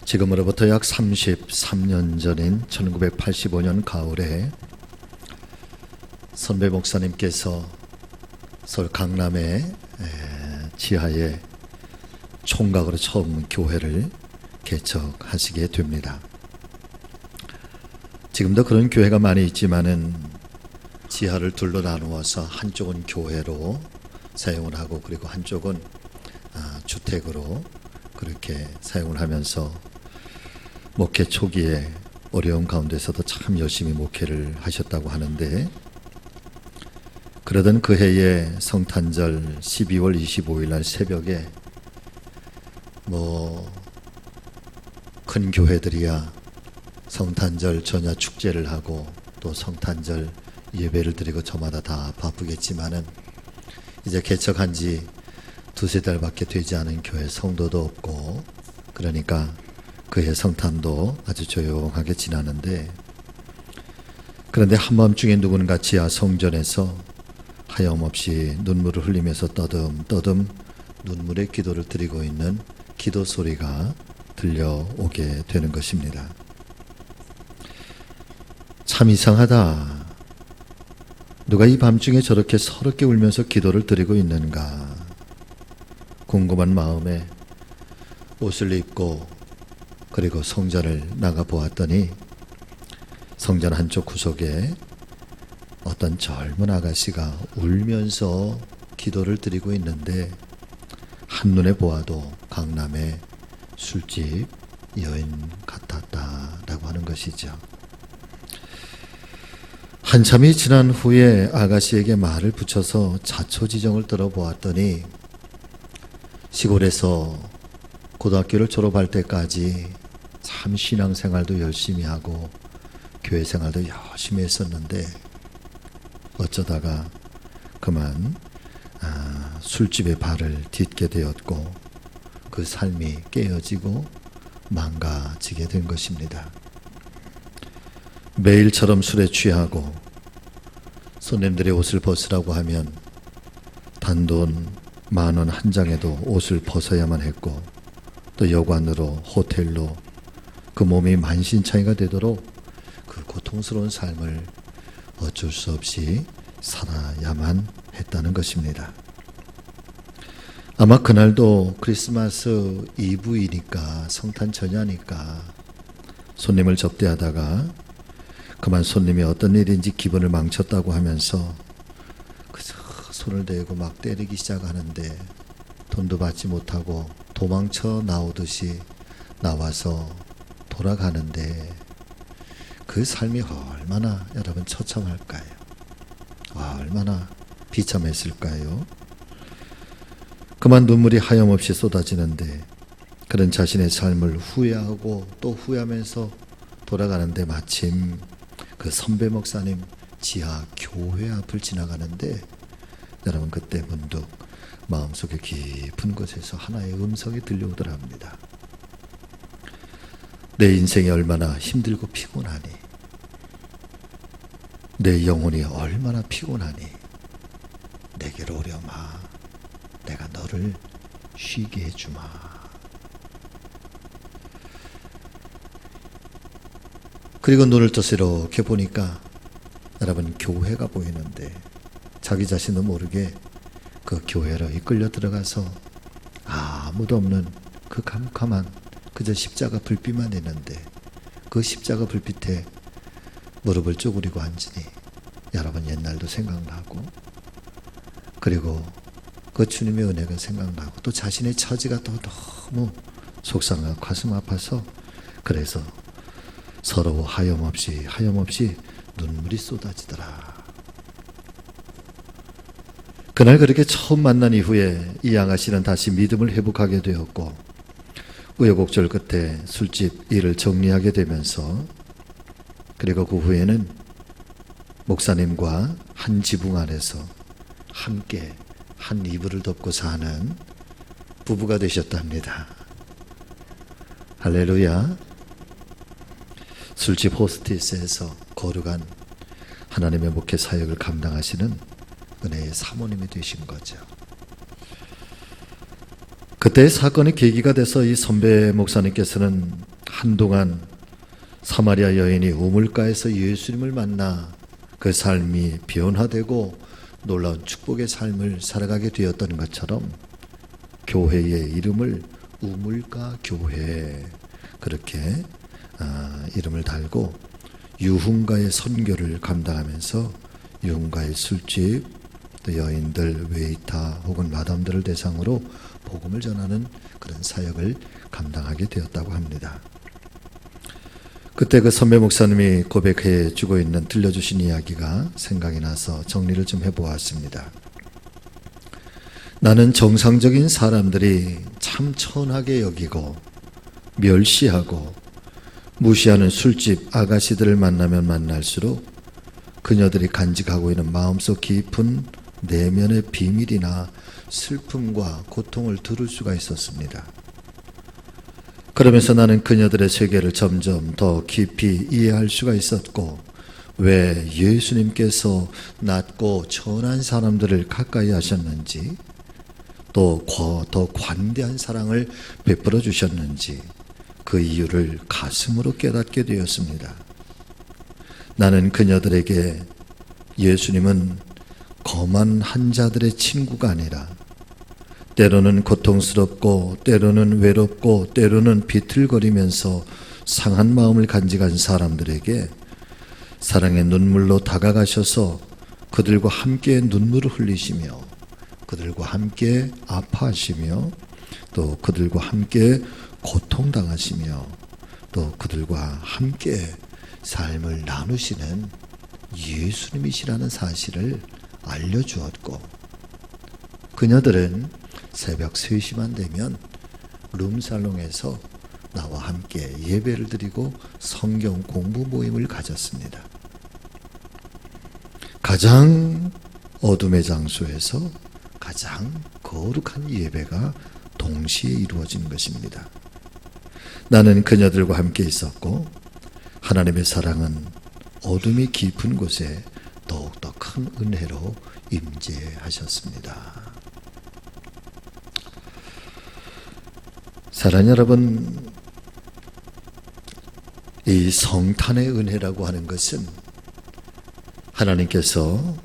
지금으로부터 약 33년 전인 1985년 가을에 선배 목사님께서 서울 강남의 지하에 총각으로 처음 교회를 개척하시게 됩니다. 지금도 그런 교회가 많이 있지만은 지하를 둘로 나누어서 한쪽은 교회로 사용을 하고 그리고 한쪽은 주택으로 그렇게 사용을 하면서 목회 초기에 어려운 가운데서도 참 열심히 목회를 하셨다고 하는데, 그러던 그 해에 성탄절 12월 25일 날 새벽에 큰 교회들이야 성탄절 전야 축제를 하고 또 성탄절 예배를 드리고 저마다 다 바쁘겠지만은 이제 개척한 지 두세 달밖에 되지 않은 교회 성도도 없고, 그러니까 그해 성탄도 아주 조용하게 지나는데, 그런데 한밤중에 누군가 지하 성전에서 하염없이 눈물을 흘리면서 떠듬떠듬 눈물의 기도를 드리고 있는 기도 소리가 들려오게 되는 것입니다. 참 이상하다. 누가 이 밤중에 저렇게 서럽게 울면서 기도를 드리고 있는가 궁금한 마음에 옷을 입고 그리고 성전을 나가 보았더니 성전 한쪽 구석에 어떤 젊은 아가씨가 울면서 기도를 드리고 있는데, 한눈에 보아도 강남의 술집 여인 같았다라고 하는 것이죠. 한참이 지난 후에 아가씨에게 말을 붙여서 자초지정을 들어보았더니, 시골에서 고등학교를 졸업할 때까지 참 신앙생활도 열심히 하고 교회 생활도 열심히 했었는데 어쩌다가 그만 술집에 발을 딛게 되었고 그 삶이 깨어지고 망가지게 된 것입니다. 매일처럼 술에 취하고 손님들이 옷을 벗으라고 하면 단돈 10,000원 한 장에도 옷을 벗어야만 했고, 또 여관으로 호텔로 그 몸이 만신창이가 되도록 그 고통스러운 삶을 어쩔 수 없이 살아야만 했다는 것입니다. 아마 그날도 크리스마스 이브이니까 성탄 전야니까 손님을 접대하다가 그만 손님이 어떤 일인지 기분을 망쳤다고 하면서 그저 손을 대고 막 때리기 시작하는데, 돈도 받지 못하고 도망쳐 나오듯이 나와서 돌아가는데 그 삶이 얼마나 여러분 처참할까요? 얼마나 비참했을까요? 그만 눈물이 하염없이 쏟아지는데, 그런 자신의 삶을 후회하고 또 후회하면서 돌아가는데 마침 그 선배 목사님 지하 교회 앞을 지나가는데, 여러분 그때 문득 마음속에 깊은 곳에서 하나의 음성이 들려오더라 합니다. 내 인생이 얼마나 힘들고 피곤하니, 내 영혼이 얼마나 피곤하니 내게로 오려마. 내가 너를 쉬게 해주마. 그리고 눈을 떠서 이렇게 보니까 여러분 교회가 보이는데, 자기 자신도 모르게 그 교회로 이끌려 들어가서 아무도 없는 그 캄캄한 그저 십자가 불빛만 있는데, 그 십자가 불빛에 무릎을 쪼그리고 앉으니 여러분 옛날도 생각나고, 그리고 그 주님의 은혜가 생각나고, 또 자신의 처지가 또 너무 속상하고 가슴 아파서, 그래서 서로 하염없이 눈물이 쏟아지더라. 그날 그렇게 처음 만난 이후에 이 아가씨는 다시 믿음을 회복하게 되었고, 우여곡절 끝에 술집 일을 정리하게 되면서, 그리고 그 후에는 목사님과 한 지붕 안에서 함께 한 이불을 덮고 사는 부부가 되셨답니다. 할렐루야. 술집 호스티스에서 거룩한 하나님의 목회 사역을 감당하시는 은혜의 사모님이 되신 거죠. 그때 사건이 계기가 돼서 이 선배 목사님께서는 한동안 사마리아 여인이 우물가에서 예수님을 만나 그 삶이 변화되고 놀라운 축복의 삶을 살아가게 되었던 것처럼 교회의 이름을 우물가 교회 그렇게 이름을 달고 유흥가의 선교를 감당하면서 유흥가의 술집, 또 여인들, 웨이터 혹은 마담들을 대상으로 복음을 전하는 그런 사역을 감당하게 되었다고 합니다. 그때 그 선배 목사님이 고백해 주고 있는 들려주신 이야기가 생각이 나서 정리를 좀 해보았습니다. 나는 정상적인 사람들이 참 천하게 여기고 멸시하고 무시하는 술집 아가씨들을 만나면 만날수록 그녀들이 간직하고 있는 마음속 깊은 내면의 비밀이나 슬픔과 고통을 들을 수가 있었습니다. 그러면서 나는 그녀들의 세계를 점점 더 깊이 이해할 수가 있었고 왜 예수님께서 낮고 천한 사람들을 가까이 하셨는지 또 더 관대한 사랑을 베풀어 주셨는지 그 이유를 가슴으로 깨닫게 되었습니다. 나는 그녀들에게 예수님은 거만 한자들의 친구가 아니라 때로는 고통스럽고 때로는 외롭고 때로는 비틀거리면서 상한 마음을 간직한 사람들에게 사랑의 눈물로 다가가셔서 그들과 함께 눈물을 흘리시며 그들과 함께 아파하시며 또 그들과 함께 고통당하시며 또 그들과 함께 삶을 나누시는 예수님이시라는 사실을 알려주었고 그녀들은 새벽 3시만 되면 룸살롱에서 나와 함께 예배를 드리고 성경 공부 모임을 가졌습니다. 가장 어둠의 장소에서 가장 거룩한 예배가 동시에 이루어진 것입니다. 나는 그녀들과 함께 있었고 하나님의 사랑은 어둠이 깊은 곳에 더욱더 큰 은혜로 임재하셨습니다. 사랑하는 여러분, 이 성탄의 은혜라고 하는 것은 하나님께서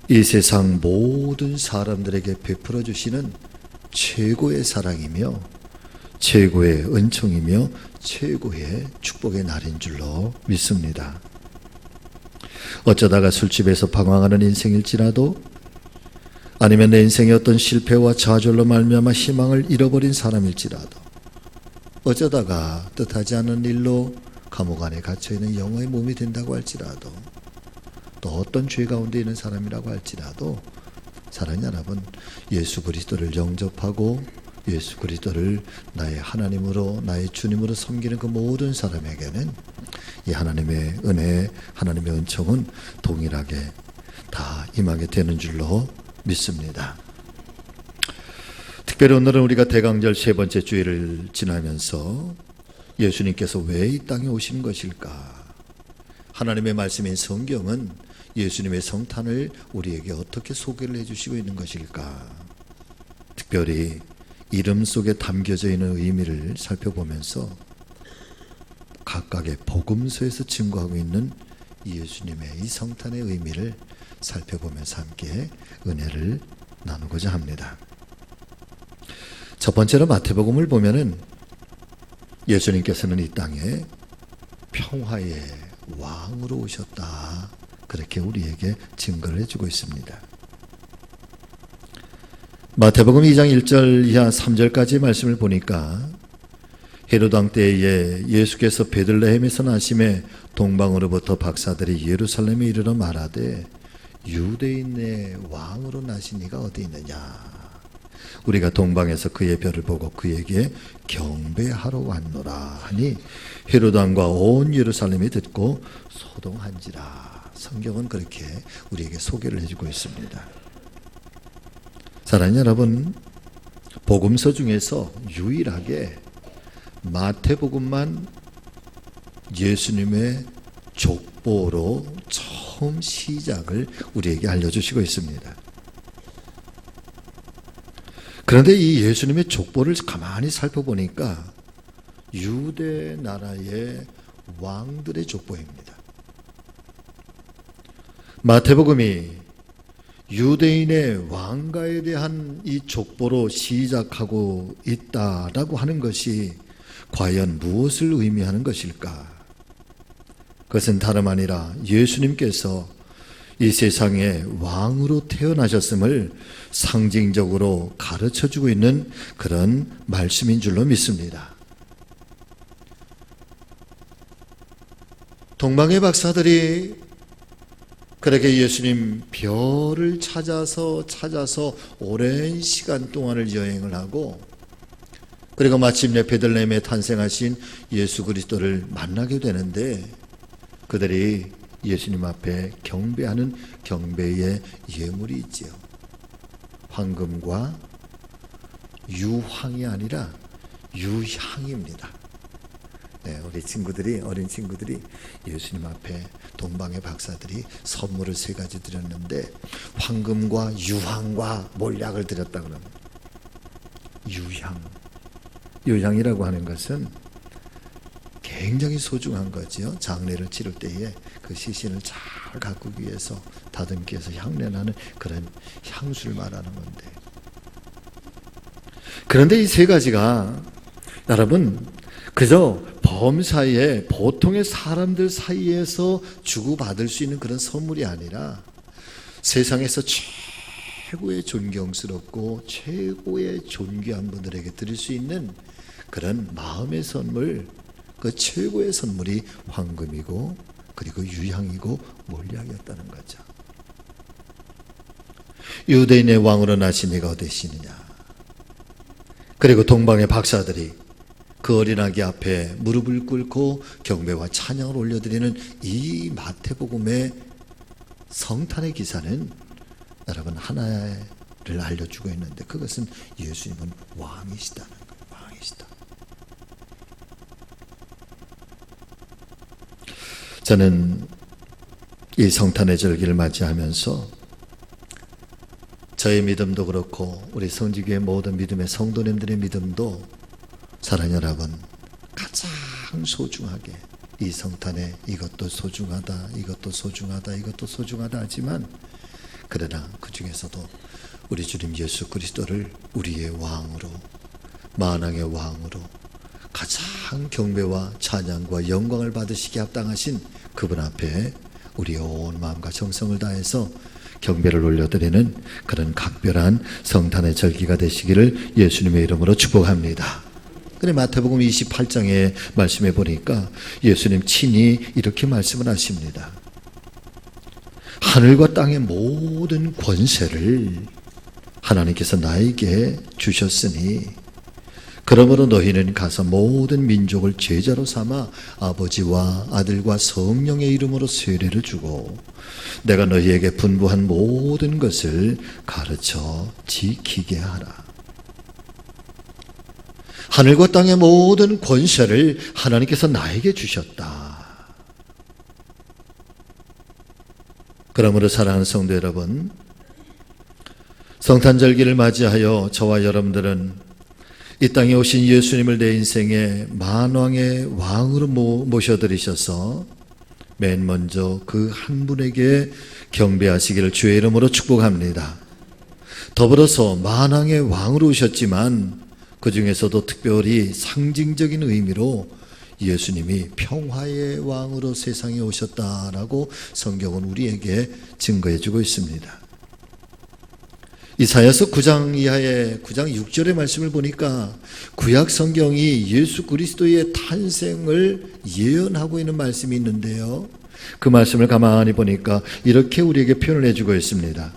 이 세상 모든 사람들에게 베풀어 주시는 최고의 사랑이며 최고의 은총이며 최고의 축복의 날인 줄로 믿습니다. 어쩌다가 술집에서 방황하는 인생일지라도 아니면 내 인생의 어떤 실패와 좌절로 말미암아 희망을 잃어버린 사람일지라도 어쩌다가 뜻하지 않은 일로 감옥 안에 갇혀있는 영혼의 몸이 된다고 할지라도 또 어떤 죄 가운데 있는 사람이라고 할지라도 사랑하는 여러분, 예수 그리스도를 영접하고 예수 그리스도를 나의 하나님으로 나의 주님으로 섬기는 그 모든 사람에게는 이 하나님의 은혜, 하나님의 은총은 동일하게 다 임하게 되는 줄로 믿습니다. 특별히 오늘은 우리가 대강절 3번째 주일을 지나면서 예수님께서 왜 이 땅에 오신 것일까? 하나님의 말씀인 성경은 예수님의 성탄을 우리에게 어떻게 소개를 해주시고 있는 것일까? 특별히 이름 속에 담겨져 있는 의미를 살펴보면서 각각의 복음서에서 증거하고 있는 예수님의 이 성탄의 의미를 살펴보면서 함께 은혜를 나누고자 합니다. 첫 번째로 마태복음을 보면은 예수님께서는 이 땅에 평화의 왕으로 오셨다. 그렇게 우리에게 증거를 해주고 있습니다. 마태복음 2장 1절 이하 3절까지의 말씀을 보니까 헤로드 왕 때에 예수께서 베들레헴에서 나심에 동방으로부터 박사들이 예루살렘에 이르러 말하되 유대인의 왕으로 나신 이가 어디 있느냐? 우리가 동방에서 그의 별을 보고 그에게 경배하러 왔노라 하니 헤로드 왕과 온 예루살렘이 듣고 소동한지라. 성경은 그렇게 우리에게 소개를 해주고 있습니다. 사랑하는 여러분, 복음서 중에서 유일하게 마태복음만 예수님의 족보로 처음 시작을 우리에게 알려주시고 있습니다. 그런데 이 예수님의 족보를 가만히 살펴보니까 유대 나라의 왕들의 족보입니다. 마태복음이 유대인의 왕가에 대한 이 족보로 시작하고 있다라고 하는 것이 과연 무엇을 의미하는 것일까? 그것은 다름 아니라 예수님께서 이 세상에 왕으로 태어나셨음을 상징적으로 가르쳐주고 있는 그런 말씀인 줄로 믿습니다. 동방의 박사들이 그렇게 예수님 별을 찾아서 오랜 시간 동안을 여행을 하고, 그리고 마침내 베들레헴에 탄생하신 예수 그리스도를 만나게 되는데, 그들이 예수님 앞에 경배하는 경배의 예물이 있지요. 황금과 유황이 아니라 유향입니다. 네, 우리 친구들이, 어린 친구들이 예수님 앞에 동방의 박사들이 선물을 3가지 드렸는데 황금과 유황과 몰약을 드렸다 그러면, 유향이라고 하는 것은 굉장히 소중한 거죠. 장례를 치를 때에 그 시신을 잘 가꾸기 위해서 다듬기 위해서 향내나는 그런 향수를 말하는 건데, 그런데 이 3가지가 여러분 그저 범사에 보통의 사람들 사이에서 주고받을 수 있는 그런 선물이 아니라 세상에서 최고의 존경스럽고 최고의 존귀한 분들에게 드릴 수 있는 그런 마음의 선물, 그 최고의 선물이 황금이고 그리고 유향이고 몰약이었다는 거죠. 유대인의 왕으로 나신 이가 어디시느냐? 그리고 동방의 박사들이 그 어린아기 앞에 무릎을 꿇고 경배와 찬양을 올려드리는 이 마태복음의 성탄의 기사는 여러분 하나를 알려주고 있는데, 그것은 예수님은 왕이시다는 거예요. 왕이시다. 저는 이 성탄의 절기를 맞이하면서 저의 믿음도 그렇고 우리 성지교회 모든 믿음의 성도님들의 믿음도 사랑하는 여러분, 가장 소중하게 이 성탄에 이것도 소중하다, 이것도 소중하다, 이것도 소중하다 하지만, 그러나 그 중에서도 우리 주님 예수 그리스도를 우리의 왕으로, 만왕의 왕으로 가장 경배와 찬양과 영광을 받으시기에 합당하신 그분 앞에 우리의 온 마음과 정성을 다해서 경배를 올려드리는 그런 각별한 성탄의 절기가 되시기를 예수님의 이름으로 축복합니다. 그래, 마태복음 28장에 말씀해 보니까 예수님 친히 이렇게 말씀을 하십니다. 하늘과 땅의 모든 권세를 하나님께서 나에게 주셨으니 그러므로 너희는 가서 모든 민족을 제자로 삼아 아버지와 아들과 성령의 이름으로 세례를 주고 내가 너희에게 분부한 모든 것을 가르쳐 지키게 하라. 하늘과 땅의 모든 권세를 하나님께서 나에게 주셨다. 그러므로 사랑하는 성도 여러분, 성탄절기를 맞이하여 저와 여러분들은 이 땅에 오신 예수님을 내 인생의 만왕의 왕으로 모셔드리셔서 맨 먼저 그 한 분에게 경배하시기를 주의 이름으로 축복합니다. 더불어서 만왕의 왕으로 오셨지만 그 중에서도 특별히 상징적인 의미로 예수님이 평화의 왕으로 세상에 오셨다라고 성경은 우리에게 증거해 주고 있습니다. 이사야서 9장 이하의 9장 6절의 말씀을 보니까 구약 성경이 예수 그리스도의 탄생을 예언하고 있는 말씀이 있는데요, 그 말씀을 가만히 보니까 이렇게 우리에게 표현을 해주고 있습니다.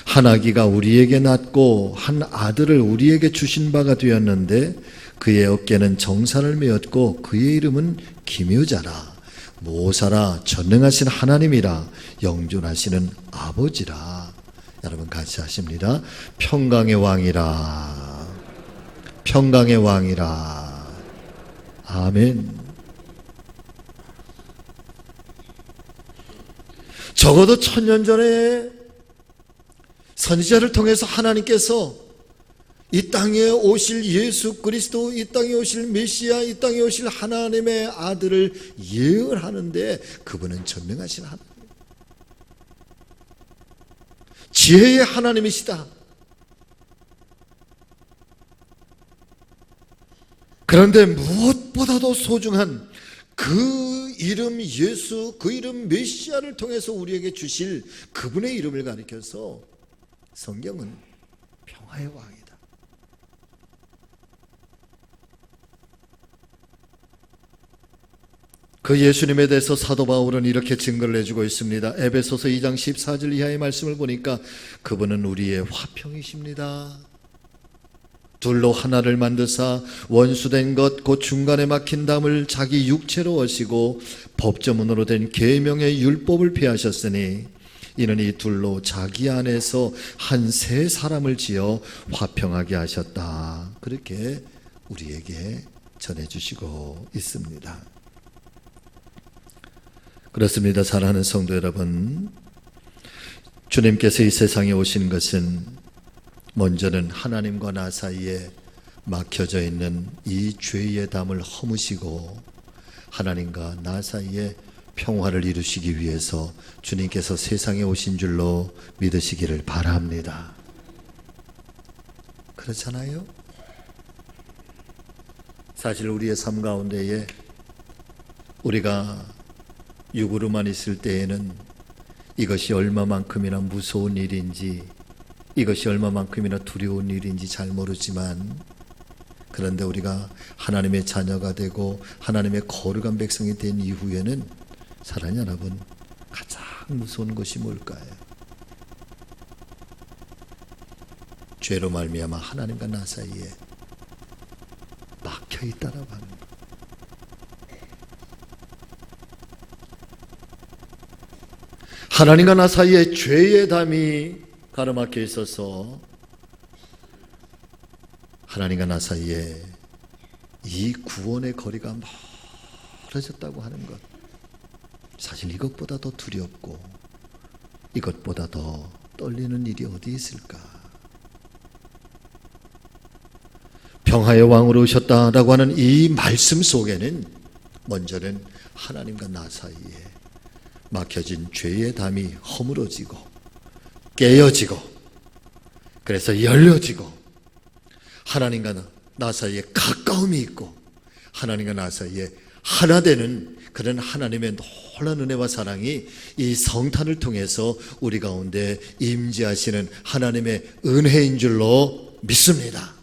한 아기가 우리에게 낳고 한 아들을 우리에게 주신 바가 되었는데 그의 어깨는 정사를 메었고 그의 이름은 기묘자라 모사라 전능하신 하나님이라 영존하시는 아버지라. 여러분 같이 하십니다. 평강의 왕이라, 평강의 왕이라. 아멘. 적어도 1000년 전에 선지자를 통해서 하나님께서 이 땅에 오실 예수 그리스도, 이 땅에 오실 메시아, 이 땅에 오실 하나님의 아들을 예언하는데 그분은 전능하신 하나님, 지혜의 하나님이시다. 그런데 무엇보다도 소중한 그 이름 예수, 그 이름 메시아를 통해서 우리에게 주실 그분의 이름을 가리켜서 성경은 평화의 왕이다. 그 예수님에 대해서 사도 바울은 이렇게 증거를 해주고 있습니다. 에베소서 2장 14절 이하의 말씀을 보니까 그분은 우리의 화평이십니다. 둘로 하나를 만드사 원수된 것 곧 중간에 막힌 담을 자기 육체로 하시고 법조문으로 된 계명의 율법을 폐하셨으니 이는 이 둘로 자기 안에서 한 세 사람을 지어 화평하게 하셨다. 그렇게 우리에게 전해주시고 있습니다. 그렇습니다. 사랑하는 성도 여러분, 주님께서 이 세상에 오신 것은 먼저는 하나님과 나 사이에 막혀져 있는 이 죄의 담을 허무시고 하나님과 나 사이에 평화를 이루시기 위해서 주님께서 세상에 오신 줄로 믿으시기를 바랍니다. 그렇잖아요? 사실 우리의 삶 가운데에 우리가 육으로만 있을 때에는 이것이 얼마만큼이나 무서운 일인지, 이것이 얼마만큼이나 두려운 일인지 잘 모르지만, 그런데 우리가 하나님의 자녀가 되고 하나님의 거룩한 백성이 된 이후에는 사랑하는 여러분, 가장 무서운 것이 뭘까요? 죄로 말미암아 하나님과 나 사이에 막혀 있다라고 하는 것. 하나님과 나 사이에 죄의 담이 가로막혀 있어서 하나님과 나 사이에 이 구원의 거리가 멀어졌다고 하는 것, 사실 이것보다 더 두렵고 이것보다 더 떨리는 일이 어디 있을까? 평화의 왕으로 오셨다라고 하는 이 말씀 속에는 먼저는 하나님과 나 사이에 막혀진 죄의 담이 허물어지고 깨어지고, 그래서 열려지고 하나님과 나 사이에 가까움이 있고 하나님과 나 사이에 하나 되는 그런 하나님의 놀라운 은혜와 사랑이 이 성탄을 통해서 우리 가운데 임재하시는 하나님의 은혜인 줄로 믿습니다.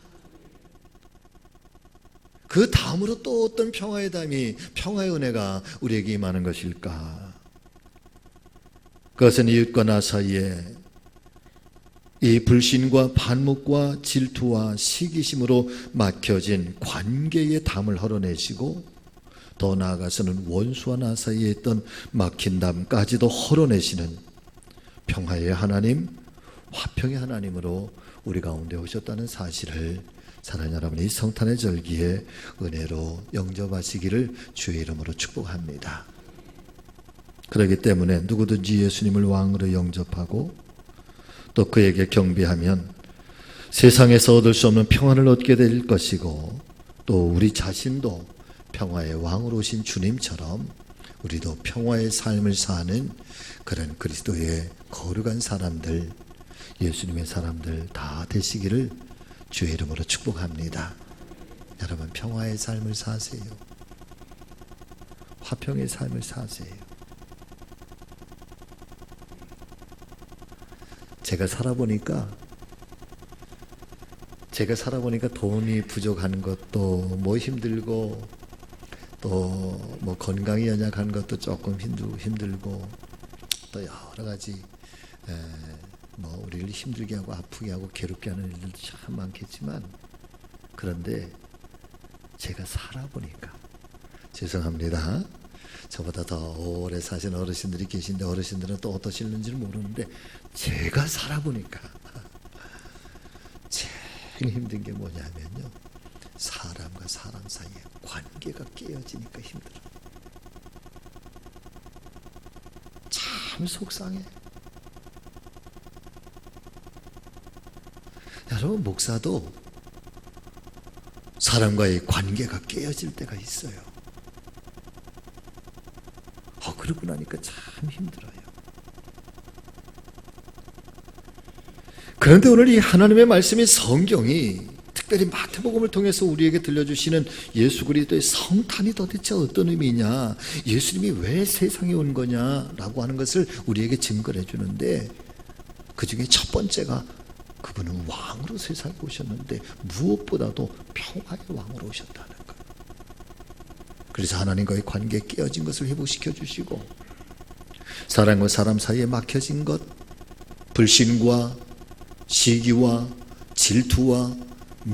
그 다음으로 또 어떤 평화의 담이, 평화의 은혜가 우리에게 임하는 것일까? 그것은 이웃과 나 사이에 이 불신과 반목과 질투와 시기심으로 막혀진 관계의 담을 헐어내시고, 더 나아가서는 원수와 나 사이에 있던 막힌 담까지도 헐어내시는 평화의 하나님, 화평의 하나님으로 우리 가운데 오셨다는 사실을 사랑하는 여러분, 이 성탄의 절기에 은혜로 영접하시기를 주의 이름으로 축복합니다. 그렇기 때문에 누구든지 예수님을 왕으로 영접하고 또 그에게 경배하면 세상에서 얻을 수 없는 평안을 얻게 될 것이고, 또 우리 자신도 평화의 왕으로 오신 주님처럼 우리도 평화의 삶을 사는 그런 그리스도의 거룩한 사람들, 예수님의 사람들 다 되시기를 주의 이름으로 축복합니다. 여러분, 평화의 삶을 사세요. 화평의 삶을 사세요. 제가 살아보니까 돈이 부족한 것도 뭐 힘들고, 또 뭐 건강이 연약한 것도 조금 힘들고, 또 여러 가지 뭐 우리를 힘들게 하고 아프게 하고 괴롭게 하는 일들도 참 많겠지만, 그런데 제가 살아보니까, 죄송합니다, 저보다 더 오래 사신 어르신들이 계신데 어르신들은 또 어떠실는지를 모르는데, 제가 살아보니까 제일 힘든 게 뭐냐면요, 사람과 사람 사이에 관계가 깨어지니까 힘들어. 참 속상해. 여러분, 목사도 사람과의 관계가 깨어질 때가 있어요. 그러고 나니까 참 힘들어요. 그런데 오늘 이 하나님의 말씀인 성경이 특별히 마태복음을 통해서 우리에게 들려주시는 예수 그리스도의 성탄이 도대체 어떤 의미냐, 예수님이 왜 세상에 온 거냐라고 하는 것을 우리에게 증거를 해주는데, 그 중에 첫 번째가 그분은 왕으로 세상에 오셨는데 무엇보다도 평화의 왕으로 오셨다는 거예요. 그래서 하나님과의 관계에 깨어진 것을 회복시켜 주시고, 사람과 사람 사이에 막혀진 것, 불신과 시기와 질투와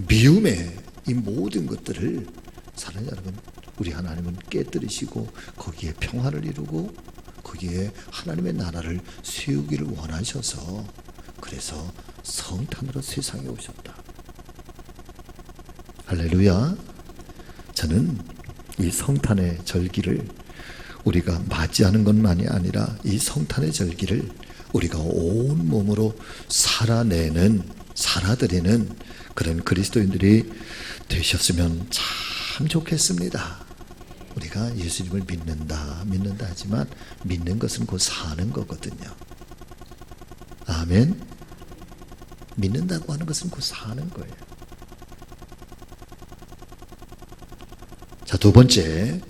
미움의 이 모든 것들을 사랑하는 여러분, 우리 하나님은 깨뜨리시고 거기에 평화를 이루고 거기에 하나님의 나라를 세우기를 원하셔서, 그래서 성탄으로 세상에 오셨다. 할렐루야. 저는 이 성탄의 절기를 우리가 맞이하는 것만이 아니라 이 성탄의 절기를 우리가 온 몸으로 살아드리는 그런 그리스도인들이 되셨으면 참 좋겠습니다. 우리가 예수님을 믿는다 하지만 믿는 것은 곧 사는 거거든요. 아멘. 믿는다고 하는 것은 곧 사는 거예요. 자, 두 번째,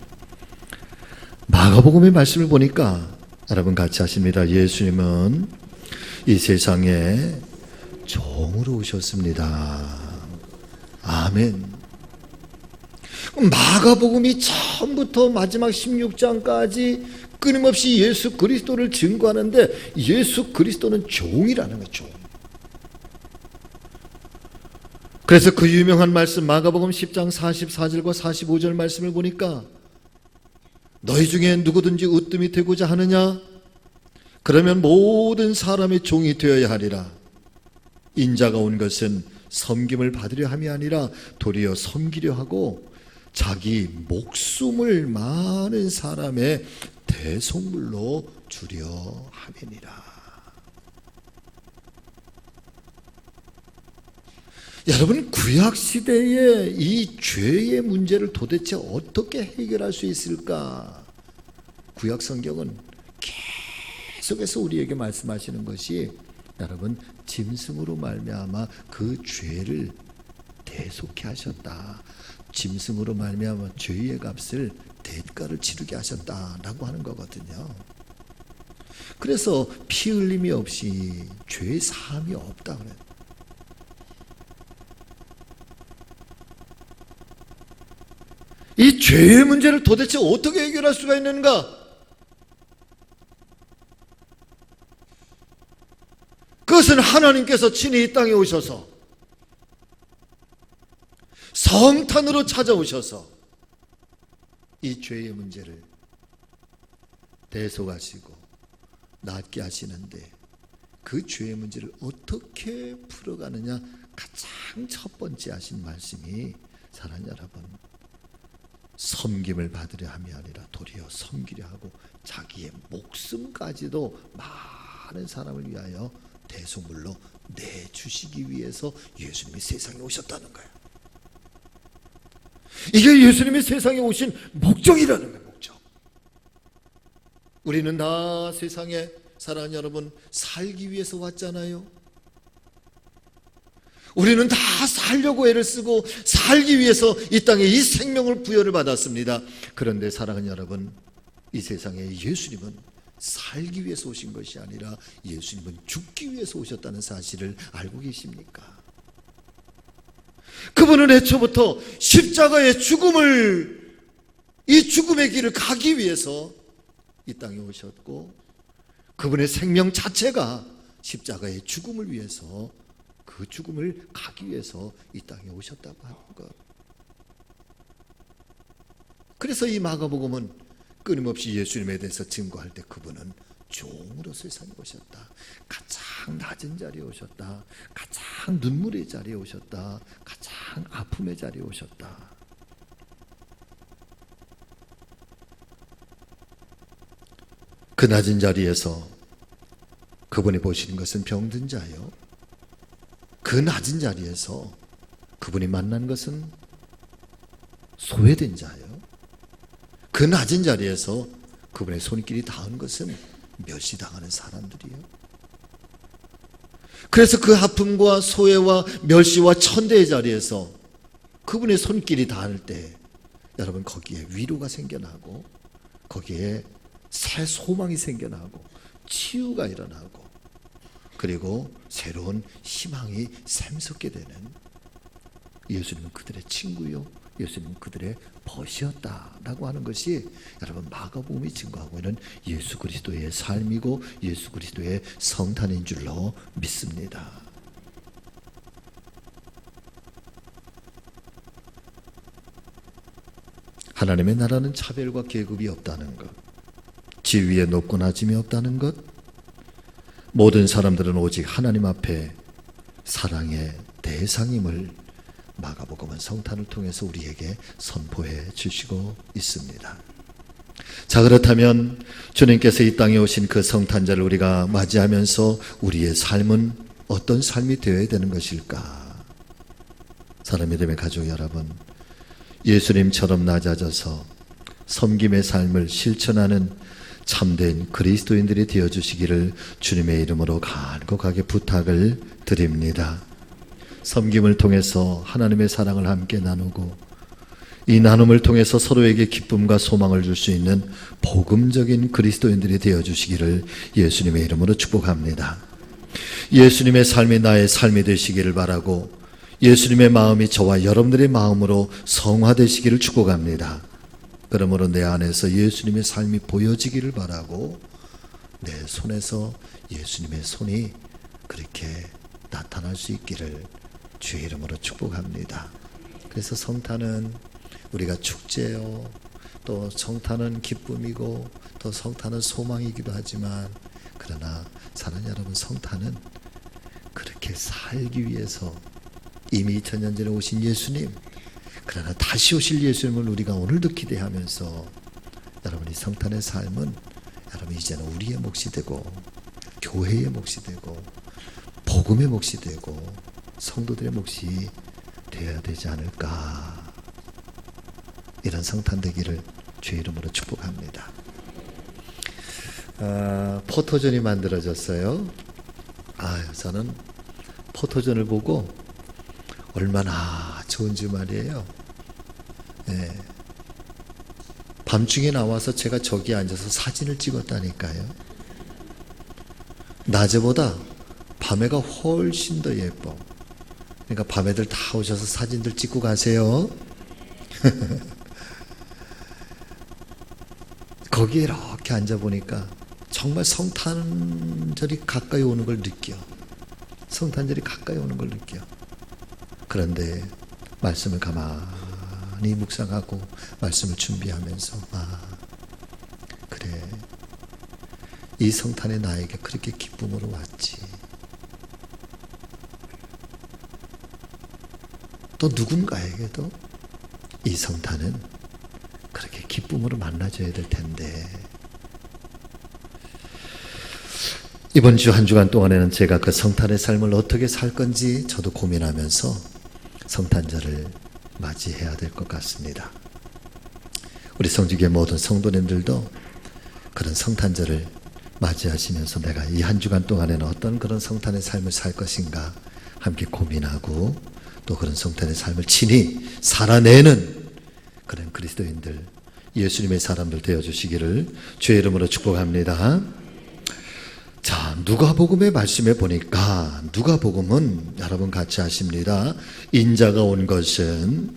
마가복음의 말씀을 보니까 여러분 같이 하십니다. 예수님은 이 세상에 종으로 오셨습니다. 아멘. 마가복음이 처음부터 마지막 16장까지 끊임없이 예수 그리스도를 증거하는데, 예수 그리스도는 종이라는 거죠. 종. 그래서 그 유명한 말씀 마가복음 10장 44절과 45절 말씀을 보니까, 너희 중에 누구든지 으뜸이 되고자 하느냐? 그러면 모든 사람의 종이 되어야 하리라. 인자가 온 것은 섬김을 받으려 함이 아니라 도리어 섬기려 하고 자기 목숨을 많은 사람의 대속물로 주려 함이니라. 여러분, 구약시대에 이 죄의 문제를 도대체 어떻게 해결할 수 있을까? 구약성경은 계속해서 우리에게 말씀하시는 것이, 여러분, 짐승으로 말미암아 그 죄를 대속케 하셨다. 짐승으로 말미암아 죄의 값을, 대가를 치르게 하셨다라고 하는 거거든요. 그래서 피 흘림이 없이 죄의 사함이 없다 그래요. 이 죄의 문제를 도대체 어떻게 해결할 수가 있는가? 그것은 하나님께서 친히 이 땅에 오셔서 성탄으로 찾아오셔서 이 죄의 문제를 대속하시고 낫게 하시는데, 그 죄의 문제를 어떻게 풀어가느냐, 가장 첫 번째 하신 말씀이, 사랑하는 여러분, 섬김을 받으려 함이 아니라 도리어 섬기려 하고 자기의 목숨까지도 많은 사람을 위하여 대속물로 내주시기 위해서 예수님이 세상에 오셨다는 거예요. 이게 예수님이 세상에 오신 목적이라는 거예요. 목적. 우리는 다 세상에, 사랑하는 여러분, 살기 위해서 왔잖아요. 우리는 다 살려고 애를 쓰고 살기 위해서 이 땅에 이 생명을 부여를 받았습니다. 그런데 사랑하는 여러분, 이 세상에 예수님은 살기 위해서 오신 것이 아니라 예수님은 죽기 위해서 오셨다는 사실을 알고 계십니까? 그분은 애초부터 십자가의 죽음을, 이 죽음의 길을 가기 위해서 이 땅에 오셨고, 그분의 생명 자체가 십자가의 죽음을 위해서, 그 죽음을 가기 위해서 이 땅에 오셨다고 하는 것. 그래서 이 마가복음은 끊임없이 예수님에 대해서 증거할 때 그분은 종으로 세상에 오셨다. 가장 낮은 자리에 오셨다. 가장 눈물의 자리에 오셨다. 가장 아픔의 자리에 오셨다. 그 낮은 자리에서 그분이 보시는 것은 병든 자요. 그 낮은 자리에서 그분이 만난 것은 소외된 자예요. 그 낮은 자리에서 그분의 손길이 닿은 것은 멸시당하는 사람들이에요. 그래서 그 아픔과 소외와 멸시와 천대의 자리에서 그분의 손길이 닿을 때 여러분 거기에 위로가 생겨나고 거기에 새 소망이 생겨나고 치유가 일어나고 그리고 새로운 희망이 샘솟게 되는, 예수님은 그들의 친구요, 예수님은 그들의 벗이었다라고 하는 것이 여러분 마가복음이 증거하고 있는 예수 그리스도의 삶이고 예수 그리스도의 성탄인 줄로 믿습니다. 하나님의 나라는 차별과 계급이 없다는 것, 지위에 높고 낮음이 없다는 것, 모든 사람들은 오직 하나님 앞에 사랑의 대상임을 마가복음은 성탄을 통해서 우리에게 선포해 주시고 있습니다. 자, 그렇다면 주님께서 이 땅에 오신 그 성탄절을 우리가 맞이하면서 우리의 삶은 어떤 삶이 되어야 되는 것일까? 사랑 믿음의 가족 여러분, 예수님처럼 낮아져서 섬김의 삶을 실천하는 참된 그리스도인들이 되어주시기를 주님의 이름으로 간곡하게 부탁을 드립니다. 섬김을 통해서 하나님의 사랑을 함께 나누고 이 나눔을 통해서 서로에게 기쁨과 소망을 줄 수 있는 복음적인 그리스도인들이 되어주시기를 예수님의 이름으로 축복합니다. 예수님의 삶이 나의 삶이 되시기를 바라고 예수님의 마음이 저와 여러분들의 마음으로 성화되시기를 축복합니다. 그러므로 내 안에서 예수님의 삶이 보여지기를 바라고 내 손에서 예수님의 손이 그렇게 나타날 수 있기를 주의 이름으로 축복합니다. 그래서 성탄은 우리가 축제요, 또 성탄은 기쁨이고 또 성탄은 소망이기도 하지만, 그러나 사랑하는 여러분, 성탄은 그렇게 살기 위해서 이미 2000년 전에 오신 예수님, 그러나 다시 오실 예수님을 우리가 오늘도 기대하면서 여러분 이 성탄의 삶은 여러분 이제는 우리의 몫이 되고 교회의 몫이 되고 복음의 몫이 되고 성도들의 몫이 되어야 되지 않을까. 이런 성탄 되기를 주의 이름으로 축복합니다. 포토존이 만들어졌어요. 저는 포토존을 보고 얼마나 좋은지 말이에요. 네. 밤중에 나와서 제가 저기 앉아서 사진을 찍었다니까요. 낮에보다 밤에가 훨씬 더 예뻐. 그러니까 밤에들 다 오셔서 사진들 찍고 가세요. 거기에 이렇게 앉아보니까 정말 성탄절이 가까이 오는 걸 느껴. 성탄절이 가까이 오는 걸 느껴. 그런데 말씀을 가만히 묵상하고 말씀을 준비하면서 그래, 이 성탄에 나에게 그렇게 기쁨으로 왔지. 또 누군가에게도 이 성탄은 그렇게 기쁨으로 만나줘야 될 텐데. 이번 주 한 주간 동안에는 제가 그 성탄의 삶을 어떻게 살 건지 저도 고민하면서 성탄절을 맞이해야 될 것 같습니다. 우리 성지교회 모든 성도님들도 그런 성탄절을 맞이하시면서 내가 이 한 주간 동안에는 어떤 그런 성탄의 삶을 살 것인가 함께 고민하고 또 그런 성탄의 삶을 친히 살아내는 그런 그리스도인들, 예수님의 사람들 되어주시기를 주의 이름으로 축복합니다. 자, 누가복음의 말씀에 보니까 누가복음은 여러분 같이 아십니다. 인자가 온 것은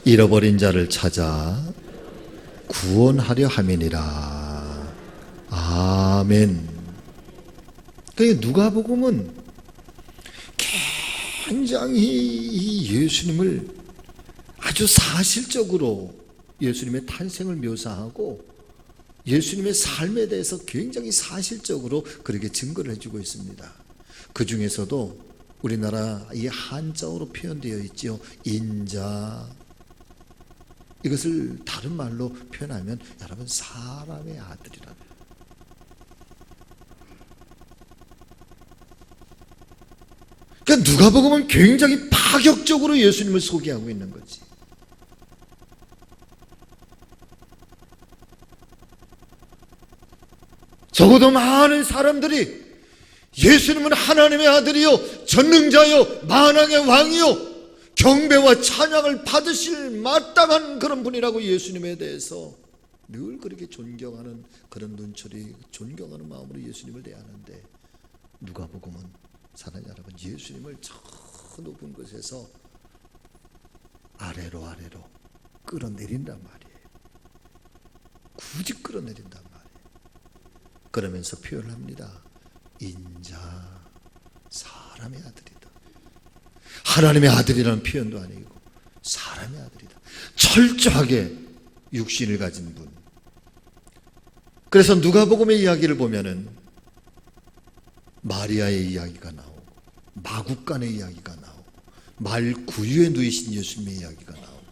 잃어버린 자를 찾아 구원하려 함이니라. 아멘. 그러니까 누가복음은 굉장히 이 예수님을 아주 사실적으로 예수님의 탄생을 묘사하고 예수님의 삶에 대해서 굉장히 사실적으로 그렇게 증거를 해주고 있습니다. 그 중에서도 우리나라 이 한자어로 표현되어 있죠. 인자. 이것을 다른 말로 표현하면 여러분 사람의 아들이라는. 그러니까 누가복음은 굉장히 파격적으로 예수님을 소개하고 있는 거지. 적어도 많은 사람들이 예수님은 하나님의 아들이요 전능자요 만왕의 왕이요 경배와 찬양을 받으실 마땅한 그런 분이라고 예수님에 대해서 늘 그렇게 존경하는 그런 눈초리, 존경하는 마음으로 예수님을 대하는데, 누가복음은 사랑하는 여러분, 예수님을 저 높은 곳에서 아래로 끌어내린단 말이에요. 굳이 끌어내린단 말이에요. 그러면서 표현을 합니다. 인자, 사람의 아들이다. 하나님의 아들이라는 표현도 아니고 사람의 아들이다. 철저하게 육신을 가진 분. 그래서 누가복음의 이야기를 보면은 마리아의 이야기가 나오고, 마국간의 이야기가 나오고, 말 구유에 누이신 예수님의 이야기가 나오고,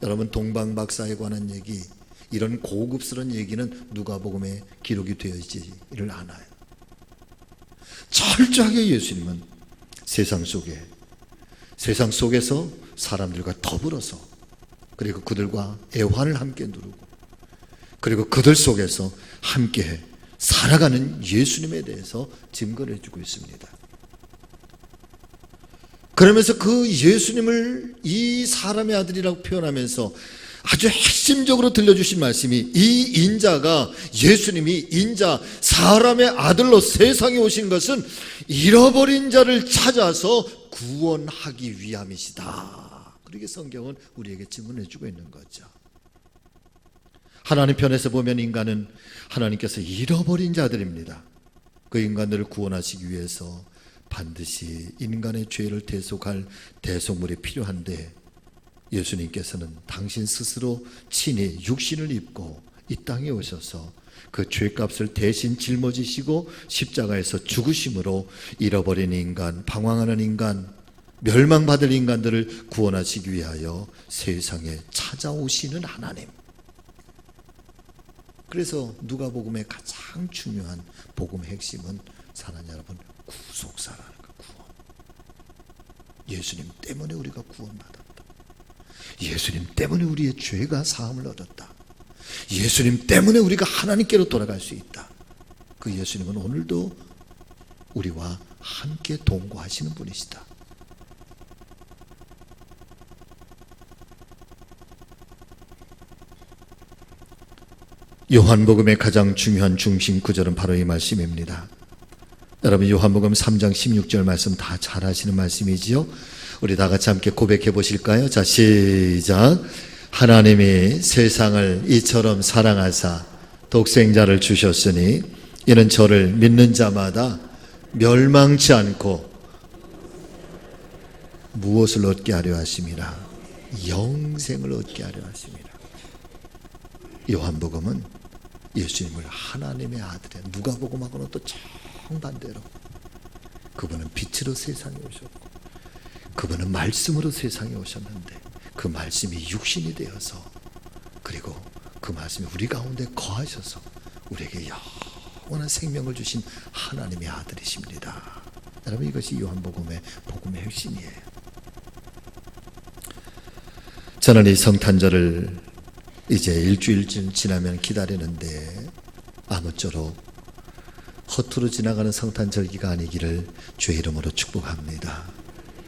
여러분 동방박사에 관한 얘기, 이런 고급스러운 얘기는 누가복음에 기록이 되어 있지를 않아요. 철저하게 예수님은 세상 속에서 사람들과 더불어서, 그리고 그들과 애환을 함께 누르고, 그리고 그들 속에서 함께 살아가는 예수님에 대해서 증거를 해주고 있습니다. 그러면서 그 예수님을 이 사람의 아들이라고 표현하면서 아주 핵심적으로 들려주신 말씀이, 이 인자가, 예수님이 인자, 사람의 아들로 세상에 오신 것은 잃어버린 자를 찾아서 구원하기 위함이시다. 그렇게 성경은 우리에게 증언해 주고 있는 거죠. 하나님 편에서 보면 인간은 하나님께서 잃어버린 자들입니다. 그 인간들을 구원하시기 위해서 반드시 인간의 죄를 대속할 대속물이 필요한데, 예수님께서는 당신 스스로 친히 육신을 입고 이 땅에 오셔서 그 죄값을 대신 짊어지시고 십자가에서 죽으심으로 잃어버린 인간, 방황하는 인간, 멸망받을 인간들을 구원하시기 위하여 세상에 찾아오시는 하나님. 그래서 누가복음의 가장 중요한 복음의 핵심은, 사랑하는 여러분, 구속사라는 거, 구원. 예수님 때문에 우리가 구원받았다. 예수님 때문에 우리의 죄가 사함을 얻었다. 예수님 때문에 우리가 하나님께로 돌아갈 수 있다. 그 예수님은 오늘도 우리와 함께 동거하시는 분이시다. 요한복음의 가장 중요한 중심 구절은 바로 이 말씀입니다. 여러분, 요한복음 3장 16절 말씀 다 잘 아시는 말씀이지요? 우리 다 같이 함께 고백해 보실까요? 자, 시작. 하나님이 세상을 이처럼 사랑하사 독생자를 주셨으니 이는 저를 믿는 자마다 멸망치 않고 무엇을 얻게 하려 하심이라? 영생을 얻게 하려 하심이라. 요한복음은 예수님을 하나님의 아들에, 누가복음하고는 또 정반대로, 그분은 빛으로 세상에 오셨고, 그분은 말씀으로 세상에 오셨는데, 그 말씀이 육신이 되어서, 그리고 그 말씀이 우리 가운데 거하셔서 우리에게 영원한 생명을 주신 하나님의 아들이십니다. 여러분, 이것이 요한복음의 복음의 핵심이에요. 저는 이 성탄절을 이제 일주일쯤 지나면 기다리는데, 아무쪼록 허투루 지나가는 성탄절기가 아니기를 주의 이름으로 축복합니다.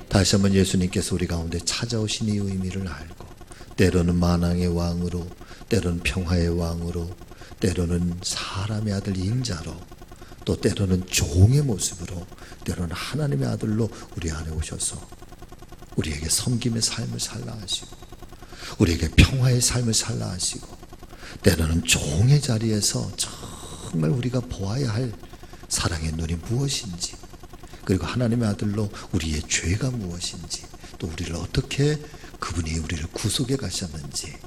다시 한번 예수님께서 우리 가운데 찾아오신 이 의미를 알고, 때로는 만왕의 왕으로, 때로는 평화의 왕으로, 때로는 사람의 아들 인자로, 또 때로는 종의 모습으로, 때로는 하나님의 아들로 우리 안에 오셔서 우리에게 섬김의 삶을 살라 하시고, 우리에게 평화의 삶을 살라 하시고, 때로는 종의 자리에서 정말 우리가 보아야 할 사랑의 눈이 무엇인지, 그리고 하나님의 아들로 우리의 죄가 무엇인지, 또 우리를 어떻게 그분이 우리를 구속해 가셨는지,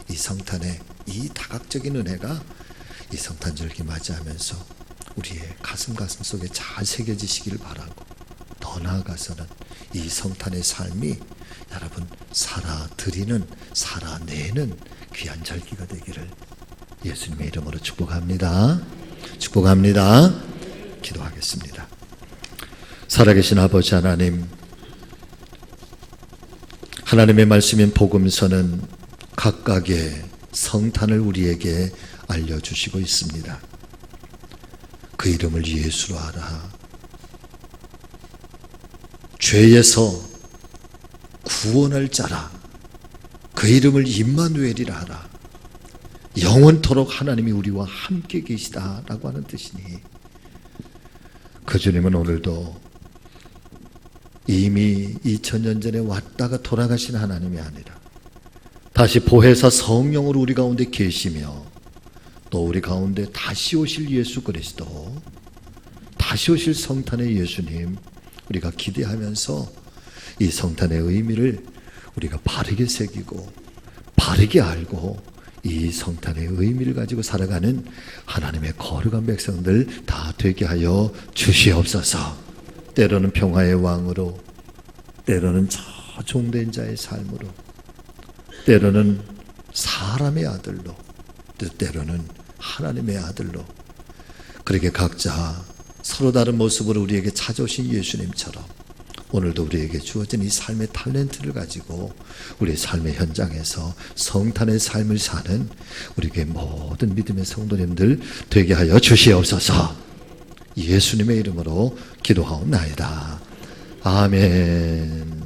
이 성탄의 이 다각적인 은혜가 이 성탄절기 맞이하면서 우리의 가슴 속에 잘 새겨지시기를 바라고, 더 나아가서는 이 성탄의 삶이 여러분 살아드리는, 살아내는 귀한 절기가 되기를 예수님의 이름으로 축복합니다. 축복합니다. 기도하겠습니다. 살아계신 아버지 하나님, 하나님의 말씀인 복음서는 각각의 성탄을 우리에게 알려주시고 있습니다. 그 이름을 예수로 하라. 죄에서 구원할 자라. 그 이름을 임마누엘이라 하라. 영원토록 하나님이 우리와 함께 계시다라고 하는 뜻이니, 그 주님은 오늘도 이미 2000년 전에 왔다가 돌아가신 하나님이 아니라 다시 보혜사 성령으로 우리 가운데 계시며, 또 우리 가운데 다시 오실 예수 그리스도, 다시 오실 성탄의 예수님, 우리가 기대하면서 이 성탄의 의미를 우리가 바르게 새기고 바르게 알고 이 성탄의 의미를 가지고 살아가는 하나님의 거룩한 백성들 다 되게 하여 주시옵소서. 때로는 평화의 왕으로, 때로는 저 종된 자의 삶으로, 때로는 사람의 아들로, 때로는 하나님의 아들로, 그렇게 각자 서로 다른 모습으로 우리에게 찾아오신 예수님처럼 오늘도 우리에게 주어진 이 삶의 탤런트를 가지고 우리의 삶의 현장에서 성탄의 삶을 사는 우리에게 모든 믿음의 성도님들 되게 하여 주시옵소서. 예수님의 이름으로 기도하옵나이다. 아멘.